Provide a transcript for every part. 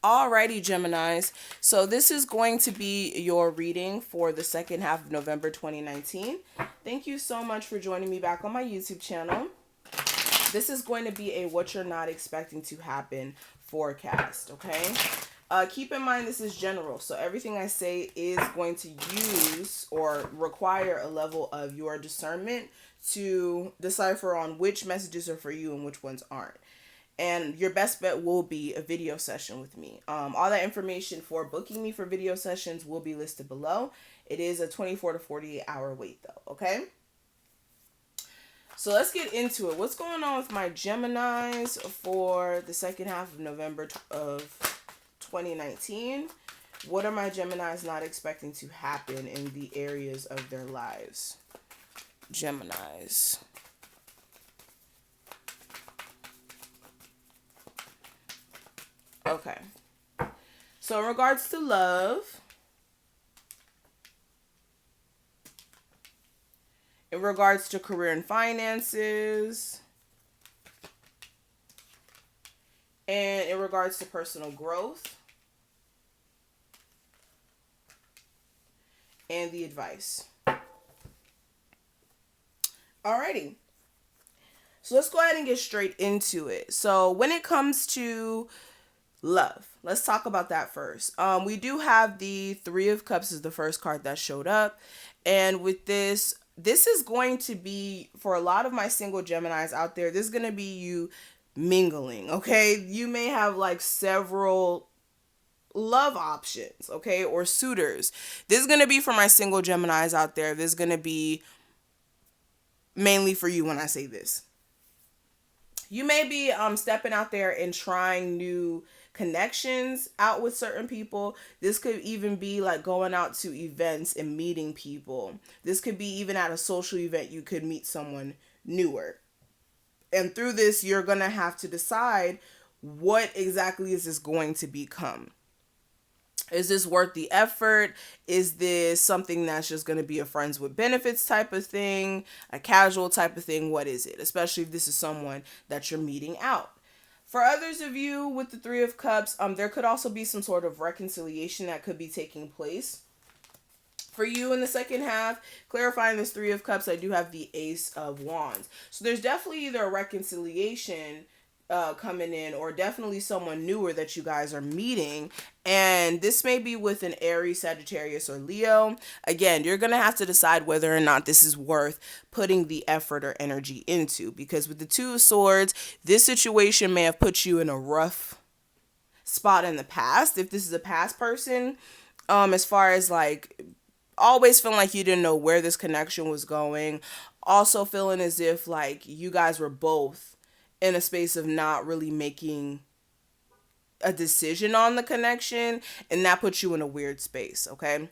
Alrighty, Geminis. So this is going to be your reading for the second half of November 2019. Thank you so much for joining me back on my YouTube channel. This is going to be a what you're not expecting to happen forecast, okay? Keep in mind this is general, so everything I say is going to use or require a level of your discernment to decipher on which messages are for you and which ones aren't. And your best bet will be a video session with me. All that information for booking me for video sessions will be listed below. It is a 24 to 48 hour wait though, okay? So let's get into it. What's going on with my Geminis for the second half of November of 2019? What are my Geminis not expecting to happen in the areas of their lives? Geminis. Okay. So in regards to love, in regards to career and finances, and in regards to personal growth, and the advice. Alrighty. So let's go ahead and get straight into it. So when it comes to love, let's talk about that first. We do have the Three of Cups as the first card that showed up. And with this is going to be, for a lot of my single Geminis out there, this is going to be you mingling, okay? You may have like several love options, okay, or suitors. This is going to be for my single Geminis out there. This is going to be mainly for you when I say this. You may be stepping out there and trying new connections out with certain people. This could even be like going out to events and meeting people. This could be even at a social event, you could meet someone newer. And through this, you're going to have to decide what exactly is this going to become. Is this worth the effort? Is this something that's just going to be a friends with benefits type of thing, a casual type of thing? What is it? Especially if this is someone that you're meeting out. For others of you with the Three of Cups, there could also be some sort of reconciliation that could be taking place. For you in the second half, clarifying this Three of Cups, I do have the Ace of Wands. So there's definitely either a reconciliation coming in, or definitely someone newer that you guys are meeting, and this may be with an Aries, Sagittarius, or Leo. Again, you're gonna have to decide whether or not this is worth putting the effort or energy into, because with the Two of Swords, this situation may have put you in a rough spot in the past. If this is a past person, as far as like always feeling like you didn't know where this connection was going, also feeling as if like you guys were both in a space of not really making a decision on the connection, and that puts you in a weird space, okay?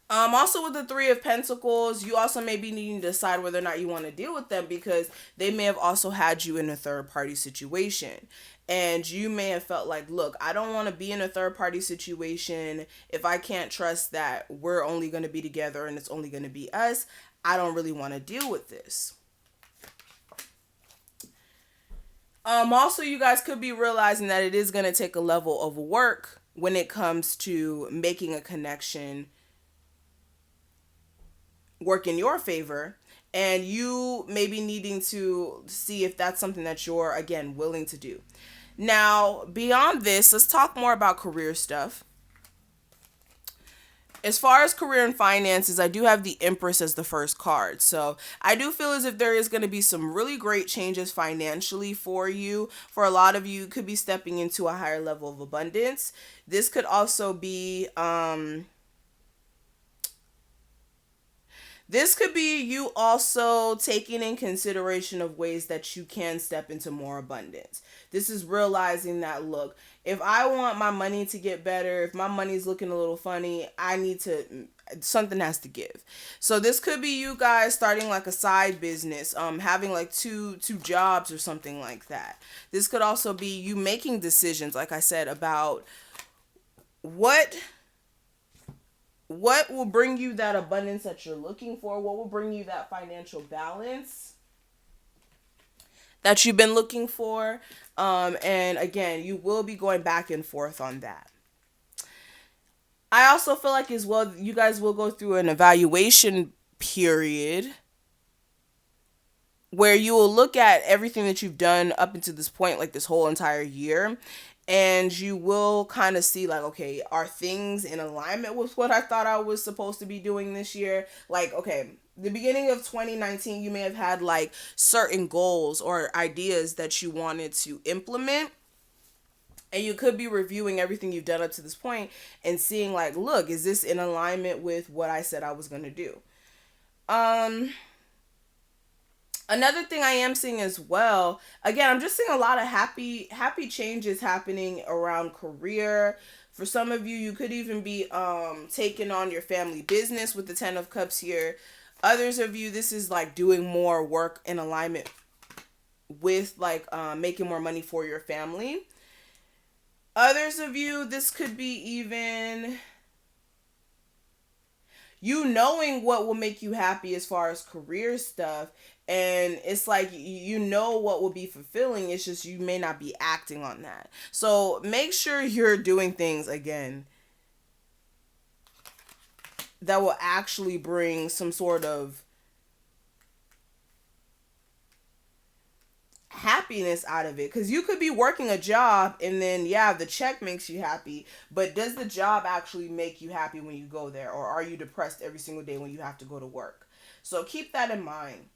Also with the Three of Pentacles, you also may be needing to decide whether or not you want to deal with them, because they may have also had you in a third party situation. And you may have felt like, look, I don't want to be in a third party situation if I can't trust that we're only going to be together and it's only going to be us. I don't really want to deal with this. Also, you guys could be realizing that it is going to take a level of work when it comes to making a connection work in your favor, and you may be needing to see if that's something that you're, again, willing to do. Now, beyond this, let's talk more about career stuff. As far as career and finances, I do have the Empress as the first card. So I do feel as if there is going to be some really great changes financially for you. For a lot of you, you could be stepping into a higher level of abundance. This could also be you also taking in consideration of ways that you can step into more abundance. This is realizing that, look, if I want my money to get better, if my money's looking a little funny, something has to give. So this could be you guys starting like a side business, having like two jobs or something like that. This could also be you making decisions, like I said, about what will bring you that abundance that you're looking for, what will bring you that financial balance that you've been looking for. And again, you will be going back and forth on that. I also feel like as well, you guys will go through an evaluation period where you will look at everything that you've done up until this point, like this whole entire year, and you will kind of see like, okay, are things in alignment with what I thought I was supposed to be doing this year? Like, okay, the beginning of 2019, you may have had like certain goals or ideas that you wanted to implement, and you could be reviewing everything you've done up to this point and seeing like, look, is this in alignment with what I said I was going to do? um Another thing I am seeing as well, again, I'm just seeing a lot of happy changes happening around career. For some of you, you could even be taking on your family business with the 10 of Cups here. Others of you, this is like doing more work in alignment with like making more money for your family. Others of you, this could be even you knowing what will make you happy as far as career stuff, and it's like you know what will be fulfilling. It's just you may not be acting on that. So make sure you're doing things again that will actually bring some sort of happiness out of it, because you could be working a job and then yeah, the check makes you happy, but does the job actually make you happy when you go there, or are you depressed every single day when you have to go to work? So keep that in mind.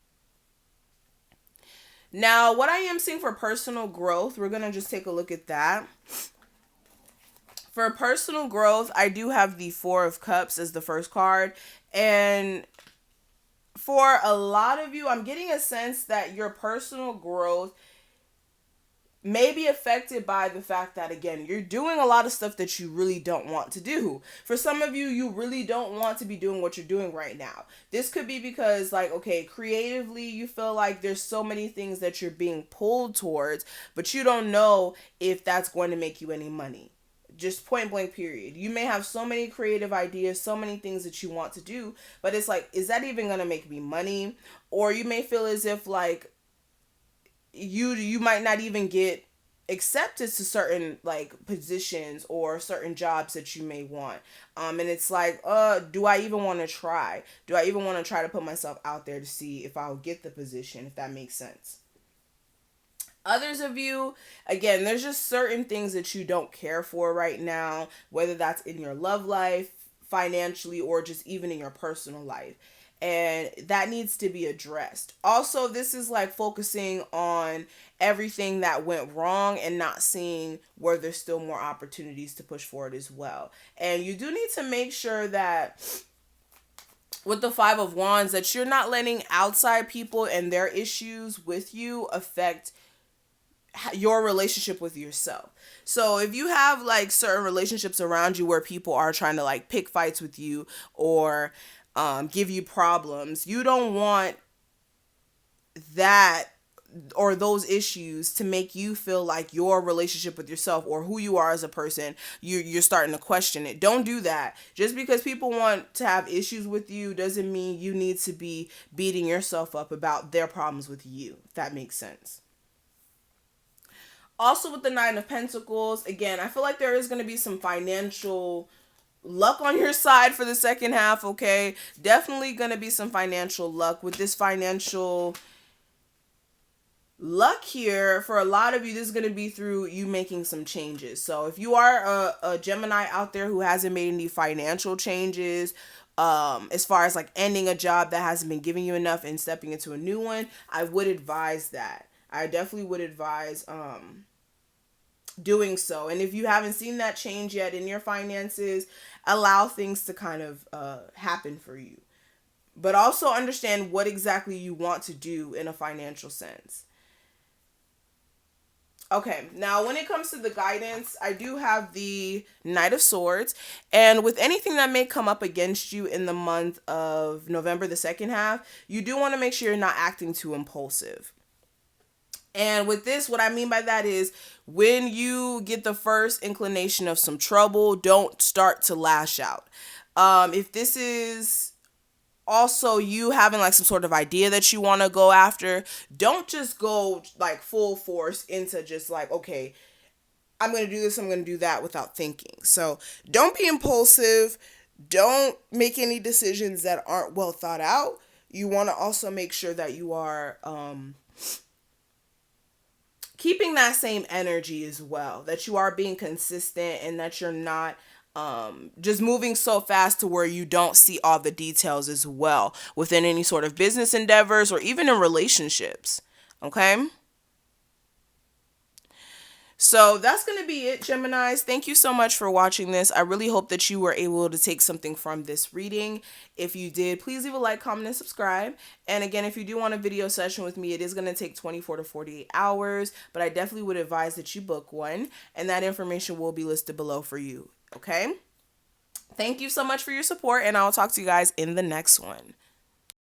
Now, what I am seeing for personal growth, we're going to just take a look at that. For personal growth, I do have the 4 of Cups as the first card, and for a lot of you, I'm getting a sense that your personal growth may be affected by the fact that, again, you're doing a lot of stuff that you really don't want to do. For some of you, you really don't want to be doing what you're doing right now. This could be because, like, okay, creatively, you feel like there's so many things that you're being pulled towards, but you don't know if that's going to make you any money. Just point blank period. You may have so many creative ideas, so many things that you want to do, but it's like, is that even going to make me money? Or you may feel as if like you might not even get accepted to certain like positions or certain jobs that you may want. And it's like, do I even want to try? Do I even want to try to put myself out there to see if I'll get the position, if that makes sense? Others of you, again, there's just certain things that you don't care for right now, whether that's in your love life, financially, or just even in your personal life. And that needs to be addressed. Also, this is like focusing on everything that went wrong and not seeing where there's still more opportunities to push forward as well. And you do need to make sure that with the 5 of Wands, that you're not letting outside people and their issues with you affect your relationship with yourself. So if you have like certain relationships around you where people are trying to like pick fights with you or give you problems, you don't want that or those issues to make you feel like your relationship with yourself or who you are as a person, you're starting to question it. Don't do that. Just because people want to have issues with you doesn't mean you need to be beating yourself up about their problems with you, if that makes sense. Also, with the 9 of Pentacles, again, I feel like there is going to be some financial luck on your side for the second half, okay? Definitely going to be some financial luck. With this financial luck here, for a lot of you, this is going to be through you making some changes. So if you are a Gemini out there who hasn't made any financial changes, as far as like ending a job that hasn't been giving you enough and stepping into a new one, I would advise that. I definitely would advise doing so. And if you haven't seen that change yet in your finances, allow things to kind of happen for you. But also understand what exactly you want to do in a financial sense. Okay, now when it comes to the guidance, I do have the Knight of Swords. And with anything that may come up against you in the month of November, the second half, you do want to make sure you're not acting too impulsive. And with this, what I mean by that is when you get the first inclination of some trouble, don't start to lash out. If this is also you having like some sort of idea that you want to go after, don't just go like full force into just like, okay, I'm going to do this, I'm going to do that without thinking. So don't be impulsive. Don't make any decisions that aren't well thought out. You want to also make sure that you are keeping that same energy as well, that you are being consistent and that you're not just moving so fast to where you don't see all the details as well within any sort of business endeavors or even in relationships. Okay? So that's going to be it, Geminis. Thank you so much for watching this. I really hope that you were able to take something from this reading. If you did, please leave a like, comment, and subscribe. And again, if you do want a video session with me, it is going to take 24 to 48 hours, but I definitely would advise that you book one, and that information will be listed below for you. Okay? Thank you so much for your support, and I'll talk to you guys in the next one.